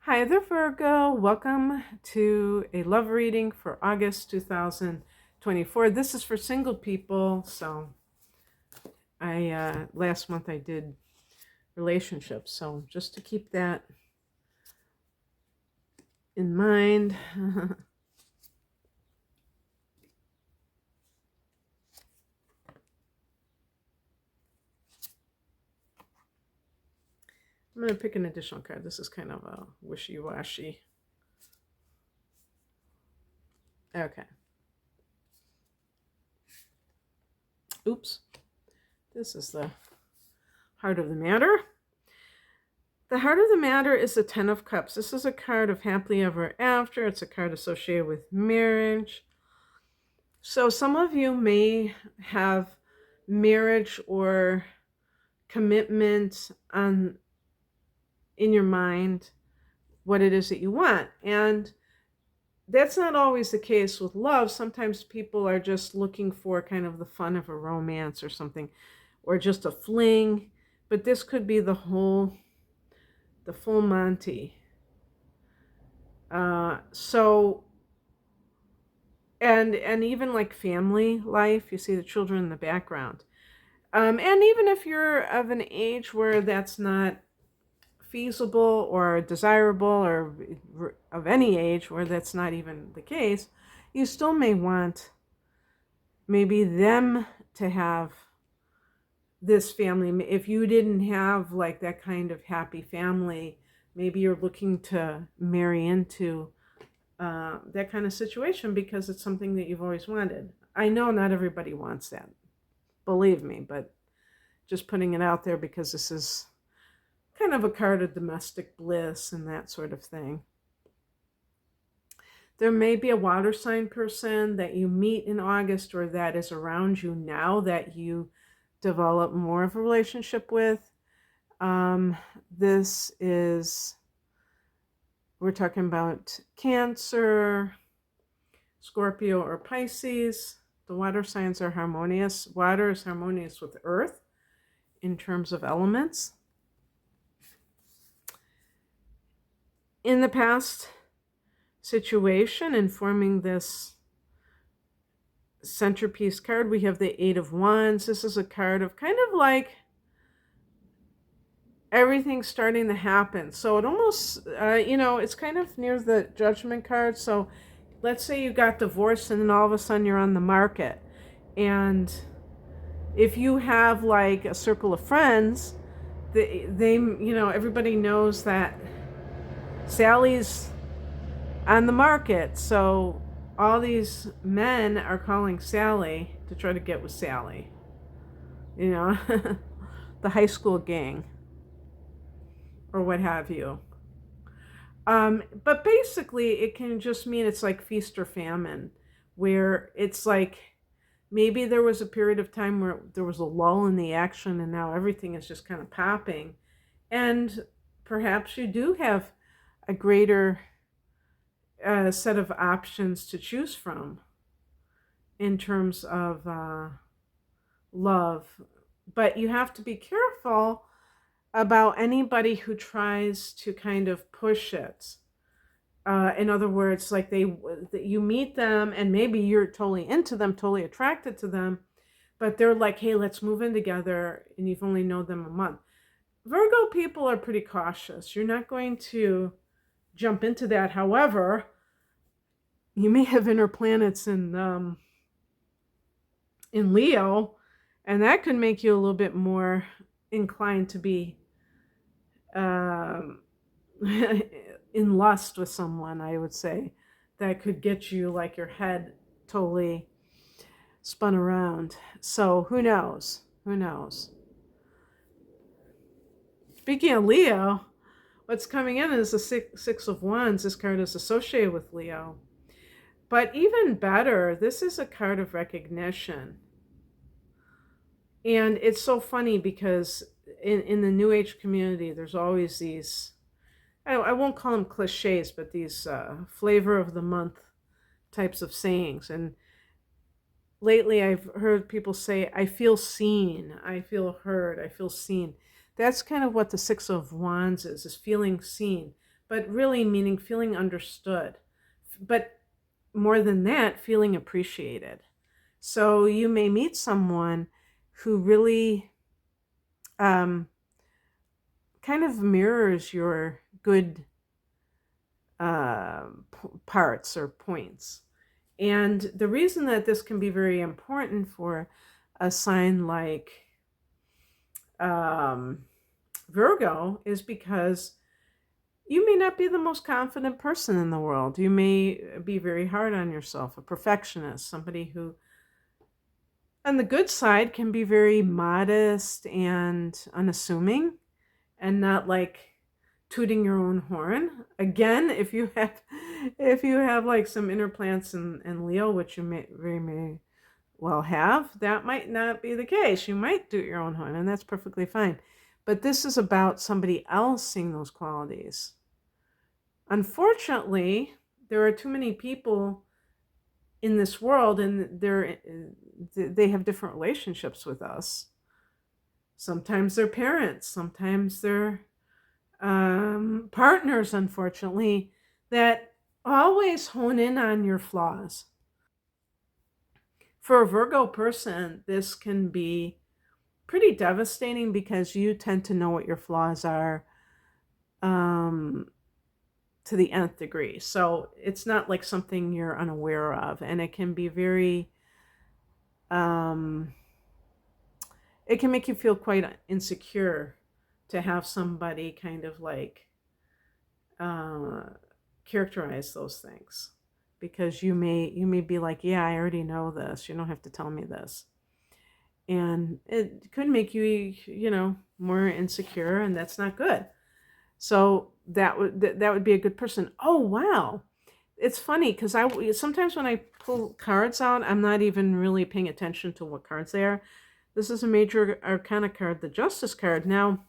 Hi there, Virgo. Welcome to a love reading for August 2024. This is for single people. So I last month I did relationships. So just to keep that in mind. I'm going to pick an additional card. This is kind of a wishy-washy. Okay. Oops. This is the heart of the matter. The heart of the matter is the Ten of Cups. This is a card of happily ever after. It's a card associated with marriage. So some of you may have marriage or commitment in your mind, what it is that you want. And that's not always the case with love. Sometimes people are just looking for kind of the fun of a romance or something, or just a fling. But this could be the full Monty. And even like family life, you see the children in the background. And even if you're of an age where that's not feasible or desirable, or of any age where that's not even the case, you still may want maybe them to have this family. If you didn't have like that kind of happy family, maybe you're looking to marry into that kind of situation because it's something that you've always wanted. I know not everybody wants that, believe me, but just putting it out there because this is kind of a card of domestic bliss and that sort of thing. There may be a water sign person that you meet in August or that is around you now that you develop more of a relationship with. We're talking about Cancer, Scorpio, or Pisces. The water signs are harmonious. Water is harmonious with Earth in terms of elements. In the past situation, in forming this centerpiece card, we have the Eight of Wands. This is a card of kind of like everything starting to happen. So it almost, it's kind of near the Judgment card. So let's say you got divorced and then all of a sudden you're on the market. And if you have like a circle of friends, everybody knows that Sally's on the market. So all these men are calling Sally to try to get with Sally. The high school gang or what have you. But basically it can just mean it's like feast or famine, where it's like maybe there was a period of time where there was a lull in the action and now everything is just kind of popping. And perhaps you do have a greater set of options to choose from in terms of love. But you have to be careful about anybody who tries to kind of push it. In other words, like you meet them and maybe you're totally into them, totally attracted to them, but they're like, hey, let's move in together, and you've only known them a month. Virgo people are pretty cautious. You're not going to jump into that. However, you may have inner planets in Leo, and that could make you a little bit more inclined to be in lust with someone, I would say. That could get you like your head totally spun around. So who knows? Who knows? Speaking of Leo, what's coming in is the Six of Wands. This card is associated with Leo. But even better, this is a card of recognition. And it's so funny because in the New Age community, there's always these, I won't call them cliches, but these flavor of the month types of sayings. And lately I've heard people say, I feel seen, I feel heard, I feel seen. That's kind of what the Six of Wands is feeling seen. but really meaning feeling understood. But more than that, feeling appreciated. So you may meet someone who really um, kind of mirrors your good parts or points. And the reason that this can be very important for a sign like um, Virgo is because you may not be the most confident person in the world. You may be very hard on yourself, a perfectionist, somebody who, on the good side, can be very modest and unassuming and not like tooting your own horn. Again, if you have like some inner plants in Leo, which you may well have, that might not be the case. You might toot your own horn, and that's perfectly fine. But this is about somebody else seeing those qualities. Unfortunately, there are too many people in this world, and they have different relationships with us. Sometimes they're parents, sometimes they're partners, unfortunately, that always hone in on your flaws. For a Virgo person, this can be pretty devastating because you tend to know what your flaws are um, to the nth degree. So it's not like something you're unaware of, and it can be very, um, it can make you feel quite insecure to have somebody kind of like uh, characterize those things, because you may be like, yeah, I already know this. You don't have to tell me this. And it could make you more insecure, and that's not good. So that would be a good person. Oh wow, it's funny because I sometimes when I pull cards out, I'm not even really paying attention to what cards they are. This is a major arcana card, the Justice card. Now,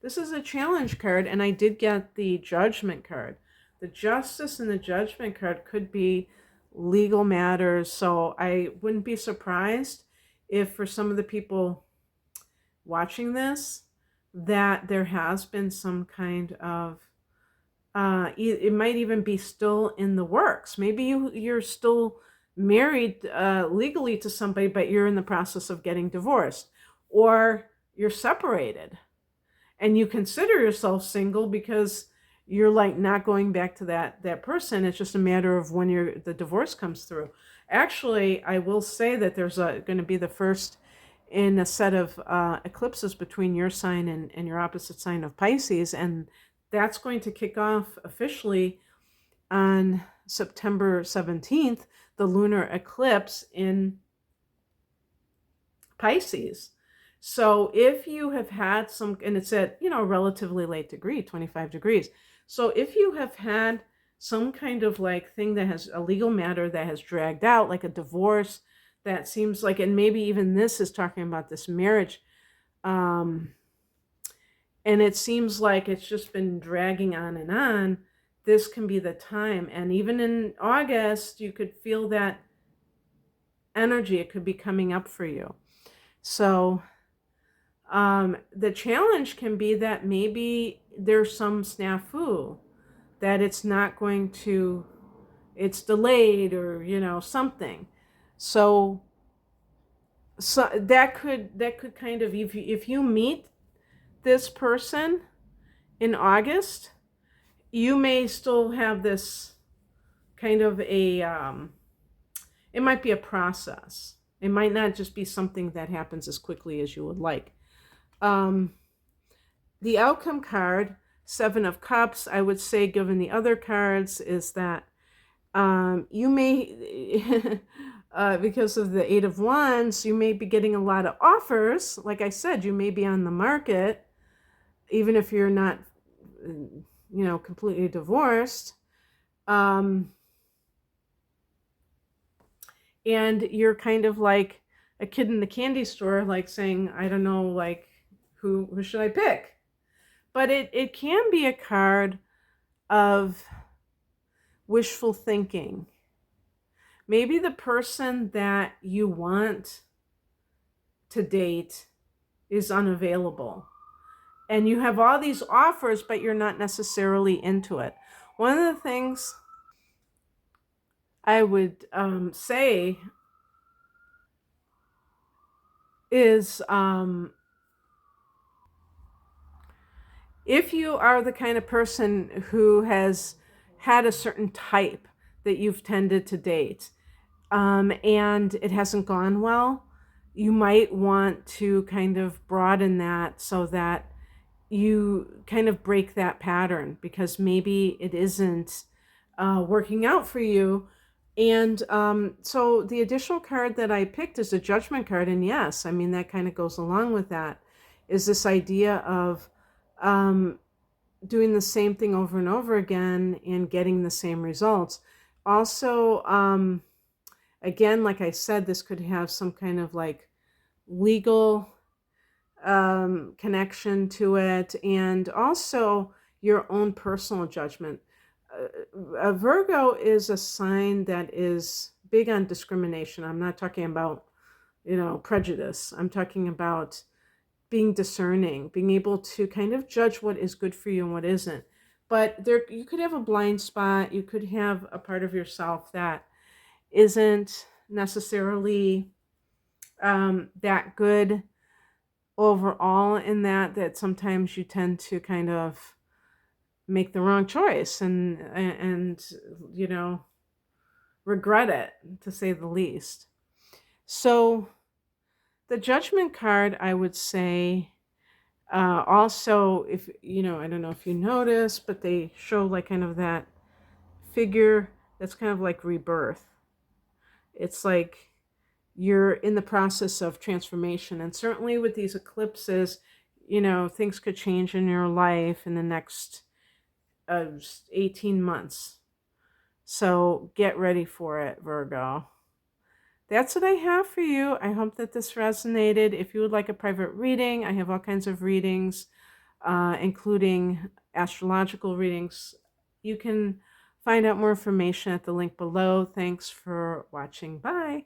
this is a challenge card, and I did get the Judgment card. The Justice and the Judgment card could be legal matters, so I wouldn't be surprised if for some of the people watching this that there has been some kind of it might even be still in the works. Maybe you're still married legally to somebody, but you're in the process of getting divorced, or you're separated and you consider yourself single because you're like not going back to that person. It's just a matter of when the divorce comes through. Actually, I will say that there's going to be the first in a set of eclipses between your sign and your opposite sign of Pisces, and that's going to kick off officially on September 17th, the lunar eclipse in Pisces. So if you have had some, and it's at, relatively late degree, 25 degrees. So if you have had some kind of like thing that has a legal matter that has dragged out, like a divorce, that seems like, and maybe even this is talking about this marriage, and it seems like it's just been dragging on, this can be the time. And even in August, you could feel that energy. It could be coming up for you. So the challenge can be that maybe there's some snafu, that it's delayed, or something. So that could kind of, if you meet this person in August, you may still have this kind of it might be a process. It might not just be something that happens as quickly as you would like. The outcome card, Seven of Cups, I would say, given the other cards, is that you may, because of the Eight of Wands, you may be getting a lot of offers. Like I said, you may be on the market, even if you're not, completely divorced. And you're kind of like a kid in the candy store, like saying, I don't know, like, who should I pick? But it can be a card of wishful thinking. Maybe the person that you want to date is unavailable, and you have all these offers, but you're not necessarily into it. One of the things I would say is if you are the kind of person who has had a certain type that you've tended to date, and it hasn't gone well, you might want to kind of broaden that so that you kind of break that pattern because maybe it isn't working out for you. And so the additional card that I picked is a judgment card. And yes, I mean, that kind of goes along with that, is this idea of um, doing the same thing over and over again and getting the same results. Also, again, like I said, this could have some kind of like legal connection to it, and also your own personal judgment. A Virgo is a sign that is big on discrimination. I'm not talking about, prejudice. I'm talking about being discerning, being able to kind of judge what is good for you and what isn't. But there, you could have a blind spot. You could have a part of yourself that isn't necessarily that good overall, in that sometimes you tend to kind of make the wrong choice and regret it, to say the least. So the judgment card, I would say, also, if I don't know if you notice, but they show like kind of that figure that's kind of like rebirth. It's like you're in the process of transformation. And certainly with these eclipses, things could change in your life in the next 18 months. So get ready for it, Virgo. That's what I have for you. I hope that this resonated. If you would like a private reading, I have all kinds of readings, including astrological readings. You can find out more information at the link below. Thanks for watching. Bye.